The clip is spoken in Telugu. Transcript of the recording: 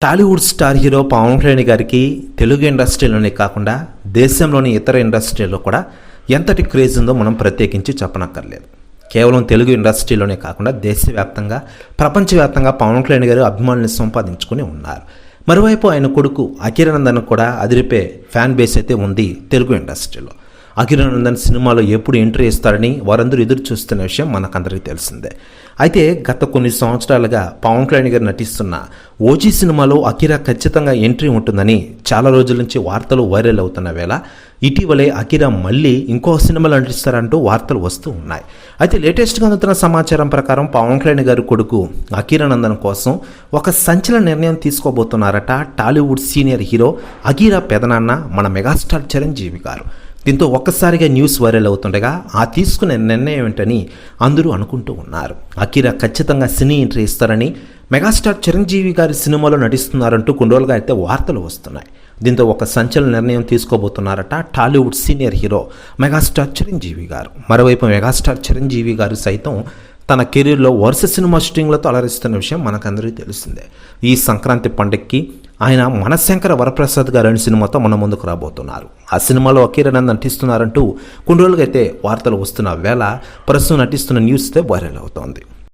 టాలీవుడ్ స్టార్ హీరో పవన్ కళ్యాణ్ గారికి తెలుగు ఇండస్ట్రీలోనే కాకుండా దేశంలోని ఇతర ఇండస్ట్రీలో కూడా ఎంతటి క్రేజ్ ఉందో మనం ప్రత్యేకించి చెప్పనక్కర్లేదు. కేవలం తెలుగు ఇండస్ట్రీలోనే కాకుండా దేశవ్యాప్తంగా ప్రపంచవ్యాప్తంగా పవన్ కళ్యాణ్ గారు అభిమానులను సంపాదించుకుని ఉన్నారు. మరోవైపు ఆయన కొడుకు అఖిరానందన్ కూడా అదిరిపే ఫ్యాన్ బేస్ అయితే ఉంది తెలుగు ఇండస్ట్రీలో. అఖిరానందన్ సినిమాలో ఎప్పుడు ఎంట్రీ ఇస్తారని వారందరూ ఎదురు చూస్తున్న విషయం మనకందరికీ తెలిసిందే. అయితే గత కొన్ని సంవత్సరాలుగా పవన్ కళ్యాణ్ గారు నటిస్తున్న ఓజీ సినిమాలో అఖిరా ఖచ్చితంగా ఎంట్రీ ఉంటుందని చాలా రోజుల నుంచి వార్తలు వైరల్ అవుతున్న వేళ ఇటీవలే అఖిరా మళ్ళీ ఇంకో సినిమాలో నటిస్తారంటూ వార్తలు వస్తూ ఉన్నాయి. అయితే లేటెస్ట్గా అందుతున్న సమాచారం ప్రకారం పవన్ కళ్యాణ్ గారి కొడుకు అఖిరానందన్ కోసం ఒక సంచలన నిర్ణయం తీసుకోబోతున్నారట టాలీవుడ్ సీనియర్ హీరో అఖిరా పెదనాన్న మన మెగాస్టార్ చిరంజీవి గారు. దీంతో ఒక్కసారిగా న్యూస్ వైరల్ అవుతుండగా ఆ తీసుకునే నిర్ణయం ఏంటని అందరూ అనుకుంటూ ఉన్నారు. అఖిరా ఖచ్చితంగా సినీ ఎంట్రీ ఇస్తారని, మెగాస్టార్ చిరంజీవి గారి సినిమాలో నటిస్తున్నారంటూ కొన్ని రోజులుగా అయితే వార్తలు వస్తున్నాయి. దీంతో ఒక సంచలన నిర్ణయం తీసుకోబోతున్నారట Tollywood senior hero megastar Chiranjeevi garu. మరోవైపు మెగాస్టార్ చిరంజీవి గారు సైతం తన కెరీర్లో వరుస సినిమా షూటింగ్లతో అలరిస్తున్న విషయం మనకందరికీ తెలిసిందే. ఈ సంక్రాంతి పండుగకి ఆయన మనశంకర వరప్రసాద్ గారు అనే సినిమాతో మన ముందుకు రాబోతున్నారు. ఆ సినిమాలో అఖిరానందన్ నటిస్తున్నారంటూ కొన్ని రోజులుగా అయితే వార్తలు వస్తున్న వేళ ప్రస్తుతం నటిస్తున్న న్యూస్ అయితే వైరల్ అవుతోంది.